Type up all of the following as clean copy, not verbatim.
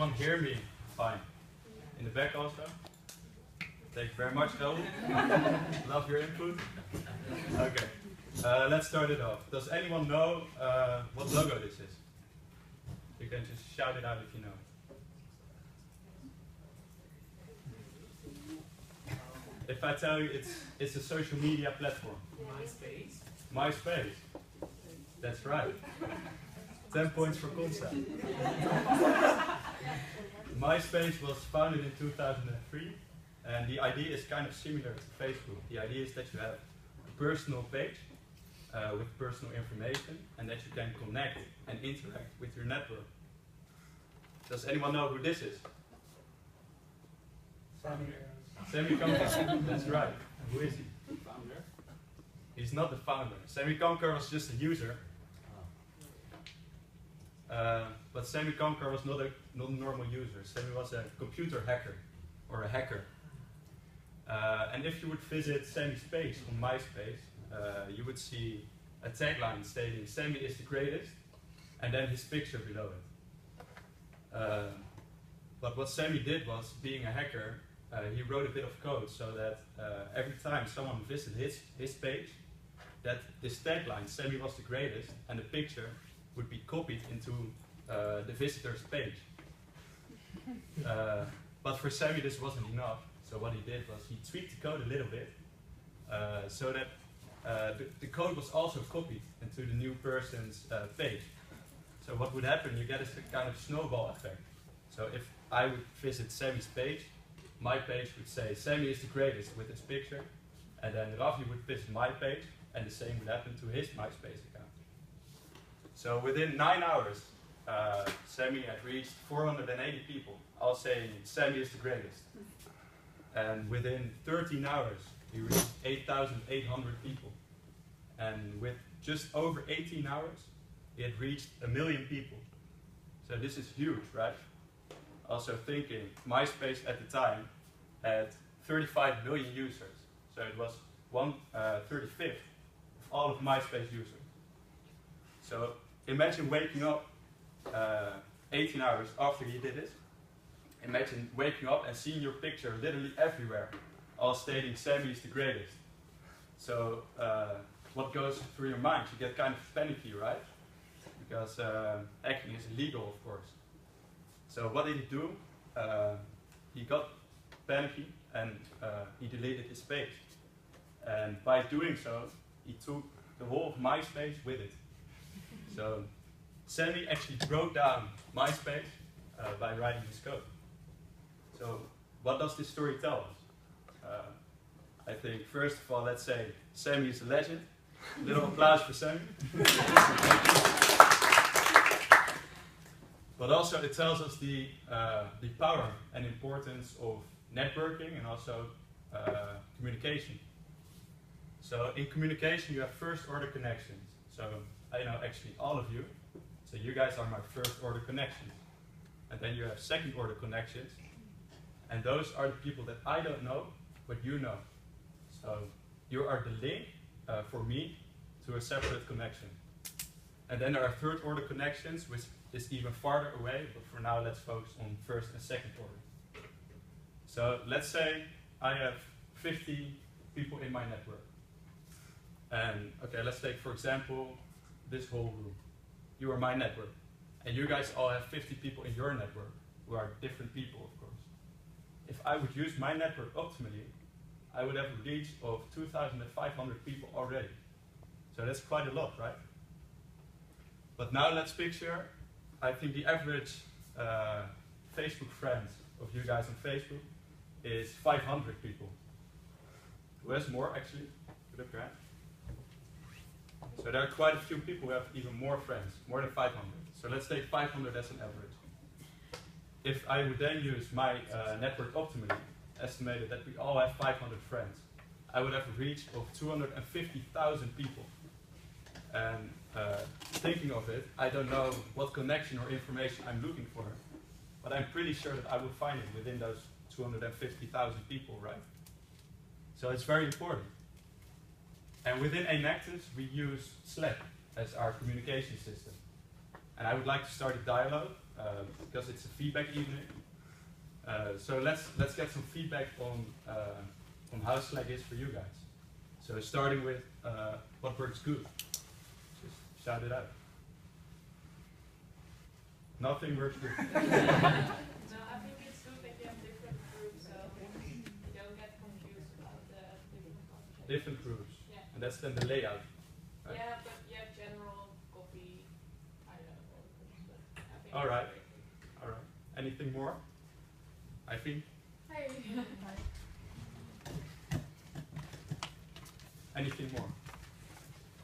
everyone hear me? Fine. In the back also? Thank you very much, Elton. Love your input. Okay, let's start it off. Does anyone know what logo this is? You can just shout it out if you know. If I tell you it's a social media platform. MySpace. MySpace. That's right. 10 points for concept. MySpace was founded in 2003, and the idea is kind of similar to Facebook. The idea is that you have a personal page with personal information, and that you can connect and interact with your network. Does anyone know who this is? Sammy Conquer. That's right. And who is he? Founder. He's not the founder. Sammy Conquer was just a user. But Sammy Conquer was not a normal user. Sammy was a computer hacker, or a hacker. And if you would visit Sammy's page on MySpace, you would see a tagline stating "Sammy is the greatest," and then his picture below it. But what Sammy did was, being a hacker, he wrote a bit of code so that every time someone visited his page, that this tagline, "Sammy was the greatest," and the picture would be copied into the visitor's page. But for Sammy this wasn't enough, so what he did was he tweaked the code a little bit so that the code was also copied into the new person's page. So what would happen, you get a kind of snowball effect. So if I would visit Sammy's page, my page would say "Sammy is the greatest" with his picture, and then Ravi would visit my page, and the same would happen to his MySpace account. So within 9 hours, Sammy had reached 480 people, all saying "Sammy is the greatest." And within 13 hours, he reached 8,800 people. And with just over 18 hours, he had reached 1 million people. So this is huge, right? Also thinking, MySpace at the time had 35 million users. So it was 1/35 of all of MySpace users. So imagine waking up 18 hours after he did it. Imagine waking up and seeing your picture literally everywhere, all stating "Sammy is the greatest." So what goes through your mind? You get kind of panicky, right? Because hacking is illegal, of course. So what did he do? He got panicky and he deleted his page. And by doing so, he took the whole of MySpace with it. So Sammy actually broke down MySpace by writing this code. So what does this story tell us? I think first of all, let's say Sammy is a legend. A little applause for Sammy. But also it tells us the power and importance of networking and also communication. So in communication you have first order connections. So I know actually all of you. So you guys are my first order connections. And then you have second order connections. And those are the people that I don't know, but you know. So you are the link for me to a separate connection. And then there are third order connections, which is even farther away, but for now let's focus on first and second order. So let's say I have 50 people in my network. And okay, let's take for example this whole room. You are my network. And you guys all have 50 people in your network, who are different people, of course. If I would use my network optimally, I would have a reach of 2,500 people already. So that's quite a lot, right? But now let's picture, I think the average Facebook friends of you guys on Facebook is 500 people. Who has more actually? Put up your hand. So there are quite a few people who have even more friends, more than 500. So let's take 500 as an average. If I would then use my network optimally, estimated that we all have 500 friends, I would have a reach of 250,000 people. And thinking of it, I don't know what connection or information I'm looking for, but I'm pretty sure that I will find it within those 250,000 people, right? So it's very important. And within Enactus, we use Slack as our communication system. And I would like to start a dialogue because it's a feedback evening. So let's get some feedback on how Slack is for you guys. So starting with what works good. Just shout it out. Nothing works good. No, I think it's good that you have different groups, so you don't get confused about the different conversations. Different groups. Yeah. And that's then the layout. Right? Yeah, but yeah, general copy. I don't know all the things, but I think. All right. All right. Anything more? I think. Hey. Anything more?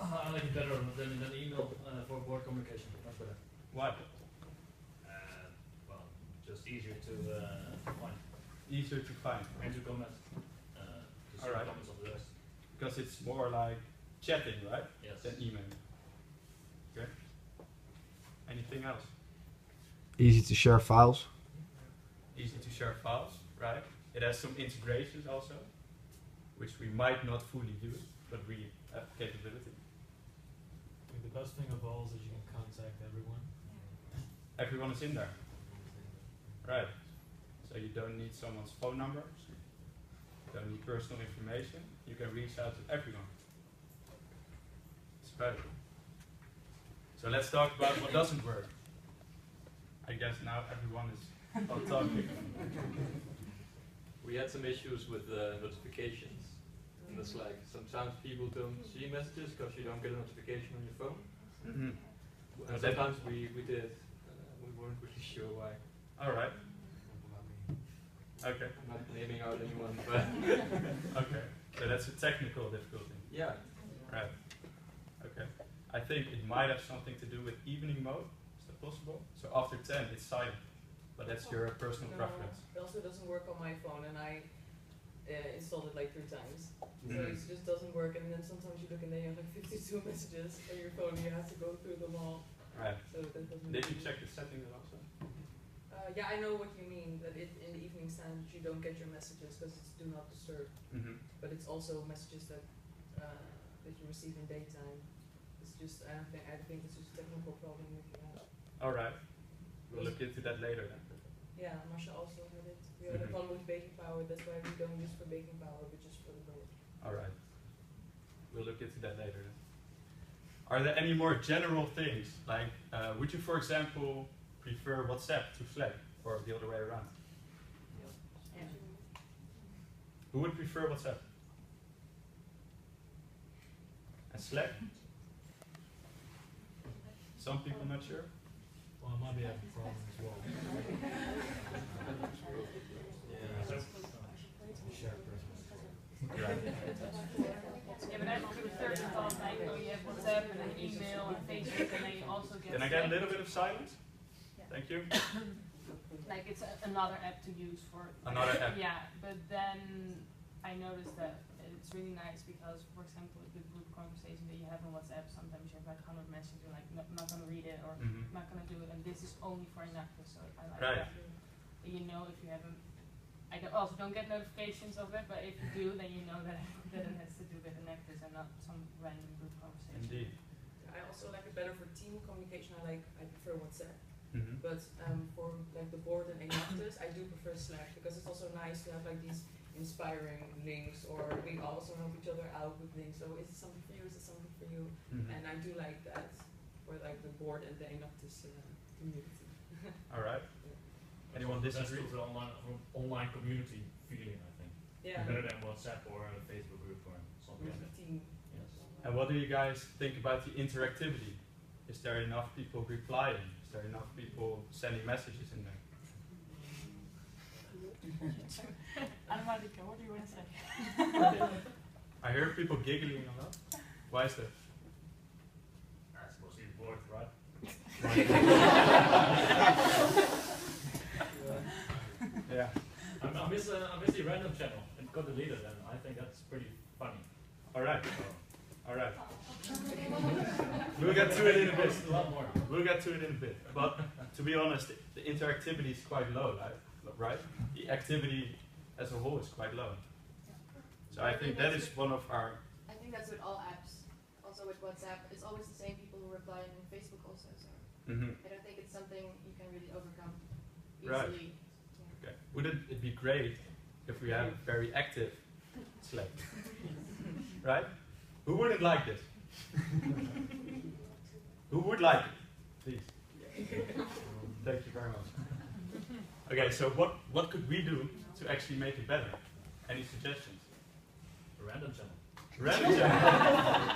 I like it better than email for board communication. Much better. Why? Well, just easier to find Easier to find. and to comment. To see Alright. comments of the rest. Because it's more like chatting, right? Yes. Than email. Okay. Anything else? Easy to share files. Easy to share files, right? It has some integrations also, which we might not fully use, but we have capability. I think the best thing of all is that you can contact everyone. Everyone is in there, right? So you don't need someone's phone number, you don't need personal information, you can reach out to everyone. It's better. So let's talk about what doesn't work. I guess now everyone is on topic. We had some issues with notifications in the Slack. Sometimes people don't see messages because you don't get a notification on your phone. Mm-hmm. And sometimes we did. We weren't really sure why. All right. Okay. I'm not naming out anyone, but Okay. So that's a technical difficulty. yeah. Right. Okay. I think it might have something to do with evening mode. Is that possible? So after 10, it's silent. But that's your personal preference. It also doesn't work on my phone, and I installed it like 3 times. So Mhm. it just doesn't work, and then sometimes you look and then you have like 52 messages on your phone and you have to go through them all. Right. So that doesn't Did you check the settings also? yeah, I know what you mean, that in the evening times you don't get your messages because it's do not disturb. Mm-hmm. But it's also messages that that you receive in daytime. It's just, I think it's just a technical problem if you have. All right. We'll look into that later then. Yeah, Marcia also had it. We had a Mhm. problem with baking powder, that's why we don't use for baking powder, but just for the board. All right. We'll look into that later then. Are there any more general things? Like, would you, for example, prefer WhatsApp to Slack or the other way around? Yeah. Who would prefer WhatsApp? And Slack? Some people not sure? Well, I might be having a problem as well. Share personal. Right. Yeah, but I prefer the thought like, oh, you have WhatsApp and then email and Facebook, and then you also get. Can I get a little bit of silence? Thank you. Like it's another app to use for. Another app. Yeah, but then I noticed that it's really nice because, for example, the group conversation that you have on WhatsApp, sometimes you have like 100 messages, you're like not gonna read it or Mm-hmm. not gonna do it, and this is only for Enactus, so I like Right. that. You know, if you haven't, also don't get notifications of it, but if you do, then you know that it has to do with Enactus and not some random group conversation. Indeed. I also like it better for team communication. I prefer WhatsApp, Mm-hmm. but for like the board and Enactus, I do prefer Slack because it's also nice to have like these inspiring links, or we also help each other out with links. So is it something for you? Is it something for you? Mm-hmm. And I do like that for like the board and the Enactus community. All right. Anyone That's disagree? the online community feeling, I think. Yeah. Better than WhatsApp or a Facebook group or something like that. Team. Yes. And what do you guys think about the interactivity? Is there enough people replying? Is there enough people sending messages in there? Anmarika, what do you want to say? I heard people giggling a lot. Why is that? That's mostly board, right? Yeah. I miss the random channel. It got deleted, and I think that's pretty funny. All right. So, All right. We'll get to it in a bit. a lot more. We'll get to it in a bit. But to be honest, the interactivity is quite low, right? The activity as a whole is quite low. So I think that is one of our. I think that's with all apps. Also with WhatsApp, it's always the same people who reply, and in Facebook also. So Mm-hmm. I don't think it's something you can really overcome Right. easily. Okay. Wouldn't it be great if we had a very active Slack? Right? Who wouldn't like this? Who would like it? Please. Thank you very much. Okay, so what could we do to actually make it better? Any suggestions? A random channel. Random channel.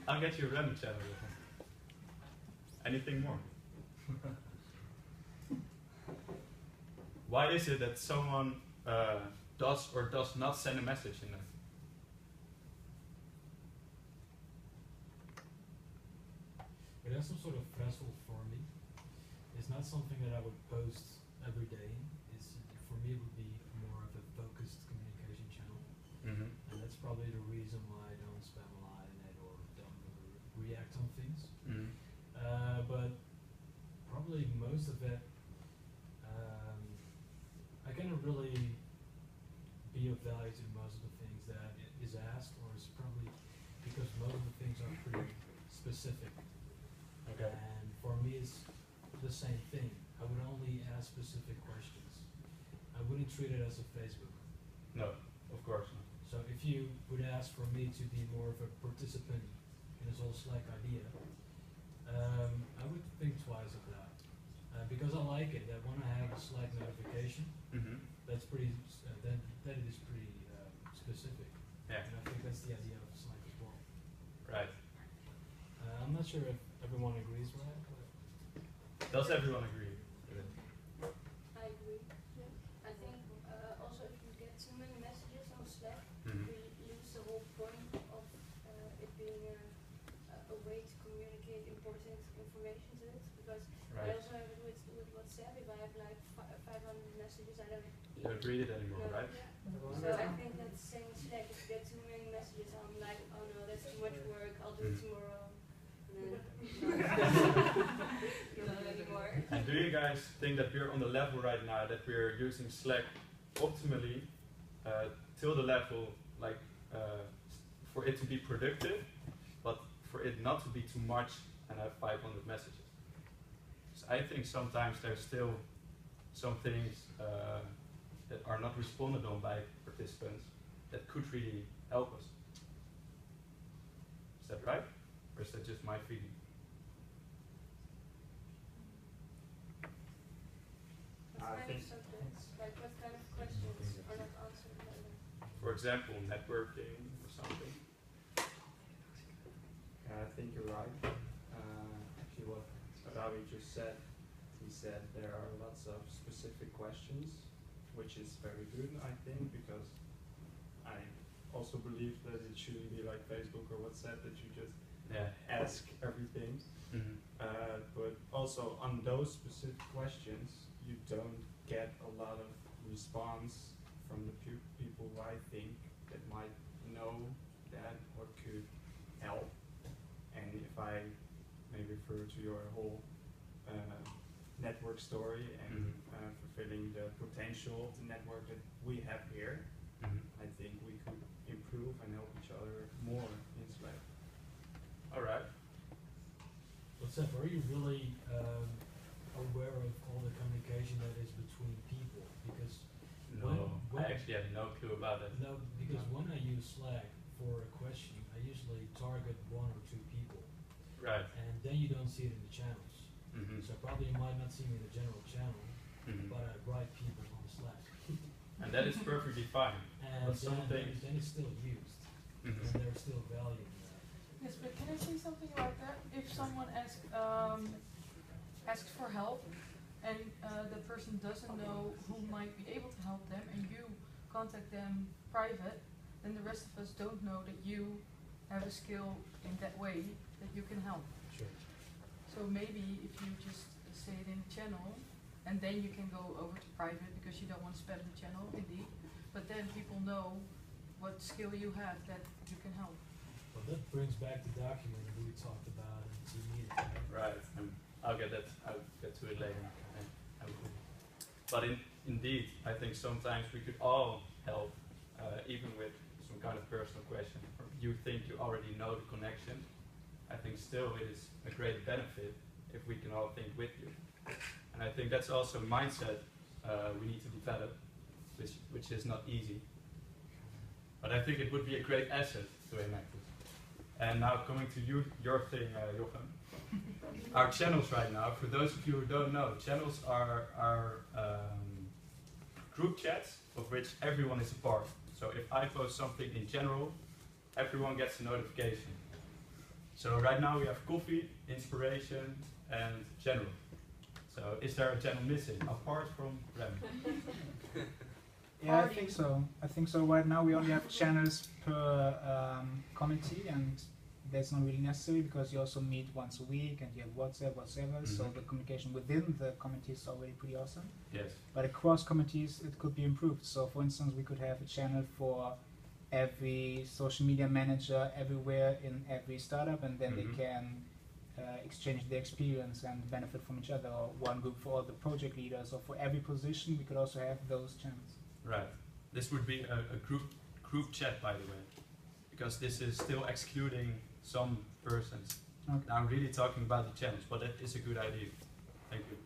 I'll get you a random channel. Anything more? Why is it that someone does or does not send a message in there? It has some sort of threshold for me. It's not something that I would post every day. It's, for me, it would be more of a focused communication channel. Mm-hmm. And that's probably the reason why I don't spam a lot in it or don't react on things. Mm-hmm. But probably most of it, I cannot really be of value to most of the things that is asked, or is probably because most of the things are pretty specific. Okay. And for me, it's the same thing. I would only ask specific questions. I wouldn't treat it as a Facebook. No, of course not. So if you would ask for me to be more of a participant in this whole Slack idea, I would think twice of that. Because I like it, that when I have a Slack notification, Mm-hmm. that's pretty, then it is pretty specific. Yeah. And I think that's the idea of Slack as well. Right. I'm not sure if everyone agrees with that, but Does everyone agree with it? I agree. Yeah. I think also if you get too many messages on Slack, Mm-hmm. we lose the whole point of it being a way to communicate important information to it. Because I Right. also have it with WhatsApp. If I have like 500 messages, I don't. You don't read it anymore, No. right? So I think that's the same with Slack. If you get too many messages, I'm like, oh no, that's too much work. I'll do it tomorrow. Not anymore. And do you guys think that we're on the level right now that we're using Slack optimally till the level like for it to be productive, but for it not to be too much and have 500 messages? So I think sometimes there's still some things that are not responded on by participants that could really help us. Is that right? Or is that just my feeling? What kind of subjects? Like what kind of questions are not answered by them? For example, networking or something. I think you're right. Actually, what Ravi just said, he said there are lots of specific questions, which is very good, I think, because I also believe that it shouldn't be like Facebook or WhatsApp that you just ask everything. Mm-hmm. But also on those specific questions, you don't get a lot of response from the people who I think that might know that or could help. And if I may refer to your whole network story and fulfilling the potential of the network that we have here, I think we could improve and help each other more in Slack. All right. what's up? Are you really aware of all the communication that is between people? Because No, when I actually had no clue about it. no, because when I use Slack for a question, I usually target 1 or 2 people, Right. and then you don't see it in the channels. Mm-hmm. So probably you might not see me in the general channel, Mm-hmm. but I write people on Slack, And that is perfectly fine. and But some things- then it's still used, Mm-hmm. and there's still value in that. Yes, but can I say something about that? If someone asks for help and the person doesn't know who might be able to help them and you contact them private, then the rest of us don't know that you have a skill in that way that you can help. Sure. So maybe if you just say it in the channel and then you can go over to private because you don't want to spam the channel, indeed, but then people know what skill you have that you can help. Well, that brings back the document that we talked about in the team meeting. Right. I'll get to it later. But indeed, I think sometimes we could all help, even with some kind of personal question. Or you think you already know the connection. I think still it is a great benefit if we can all think with you. And I think that's also a mindset we need to develop, which is not easy. But I think it would be a great asset to Enactus. And now coming to you, your thing, Jochen. Our channels right now, for those of you who don't know, channels are group chats of which everyone is a part. So if I post something in general, everyone gets a notification. So right now we have coffee, inspiration, and general. So is there a channel missing apart from Rem? Yeah, I think so. I think so. Right now we only have channels per committee, and that's not really necessary because you also meet once a week and you have WhatsApp, whatever. So the communication within the committee is already pretty awesome. Yes. But across committees, it could be improved. So, for instance, we could have a channel for every social media manager everywhere in every startup, and then they can exchange their experience and benefit from each other. Or one group for all the project leaders, or for every position, we could also have those channels. Right. This would be a group chat, by the way, because this is still excluding some persons. Okay. Now I'm really talking about the channels, but that is a good idea. Thank you.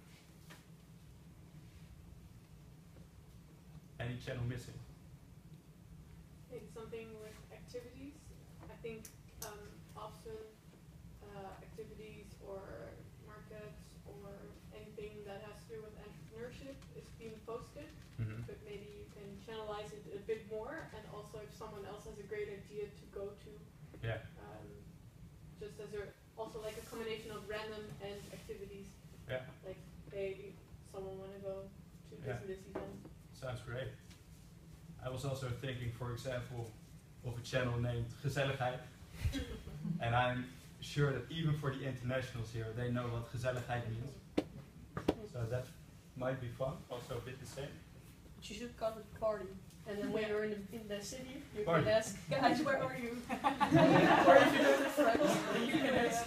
Any channel missing? I think something with activities. I think often activities or markets or anything that has to do with entrepreneurship is being posted, but maybe you can channelize it a bit more, and also if someone else has a great idea to go to, just as also like a combination of random and activities. Yeah. Like, hey, someone want to go to this and this event. Sounds great. I was also thinking, for example, of a channel named Gezelligheid. And I'm sure that even for the internationals here, they know what gezelligheid means. So that might be fun, also a bit the same. But you should call it party. And then when you're in the city, you Party. can ask, guys, where are you? Or if you don't have friends, then you can ask.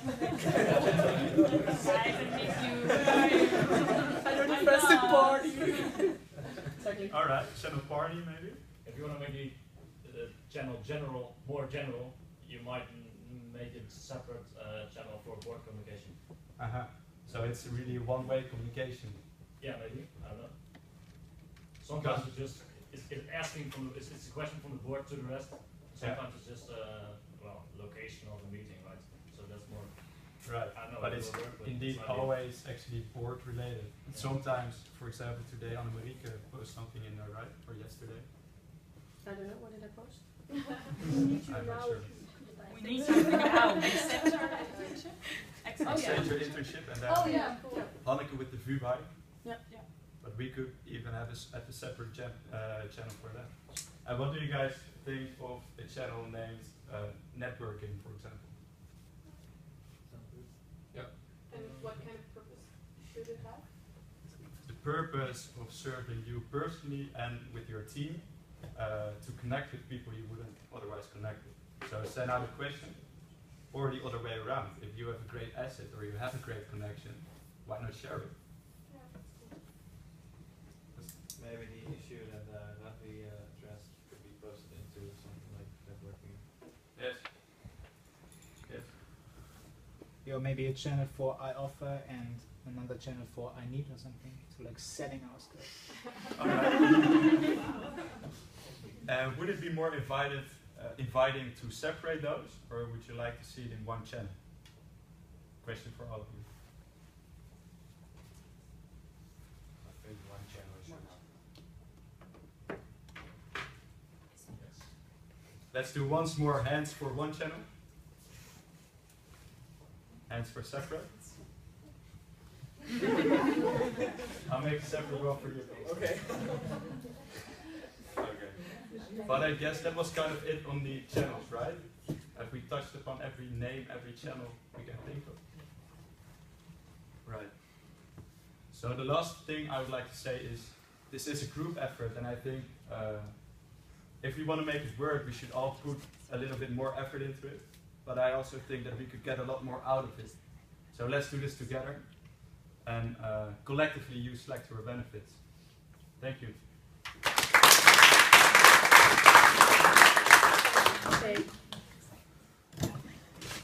I can meet you. I don't have friends to party. Exactly. Alright, channel party maybe? If you want to make the channel more general, you might make it separate channel for board communication. So it's really a one-way communication. Yeah, maybe. I don't know. Sometimes it's just it's asking from it's a question from the board to the rest. Sometimes it's just location of the meeting, right? So that's more. Right. I don't know. But it's indeed always actually board related. Yeah. Sometimes, for example, today Anne-Marieke posted something in there, right? Or yesterday? I don't know, what did I post? I'm not sure. We need to now. Accept your internship. Accept your internship and then Cool. Hanneke with the VU by. Yeah. But we could even have a separate channel for that. And what do you guys think of a channel named networking, for example? And what kind of purpose should it have? The purpose of serving you personally and with your team to connect with people you wouldn't otherwise connect with. So send out a question, or the other way around. If you have a great asset or you have a great connection, why not share it? Maybe the issue that we addressed could be posted into something like networking. Yes. Yes. Or maybe a channel for I offer and another channel for I need or something. So like setting our skills. Alright. Would it be more inviting to separate those, or would you like to see it in one channel? Question for all of you. I think one channel should have. Yes. Let's do once more hands for one channel. Hands for separate. I'll make a separate one for you. Okay. Okay. But I guess that was kind of it on the channels, right? Have we touched upon every name, every channel we can think of? Right. So the last thing I would like to say is, this is a group effort, and I think if we want to make it work, we should all put a little bit more effort into it. But I also think that we could get a lot more out of it. So let's do this together and collectively use Slack to our benefits. Thank you. Okay.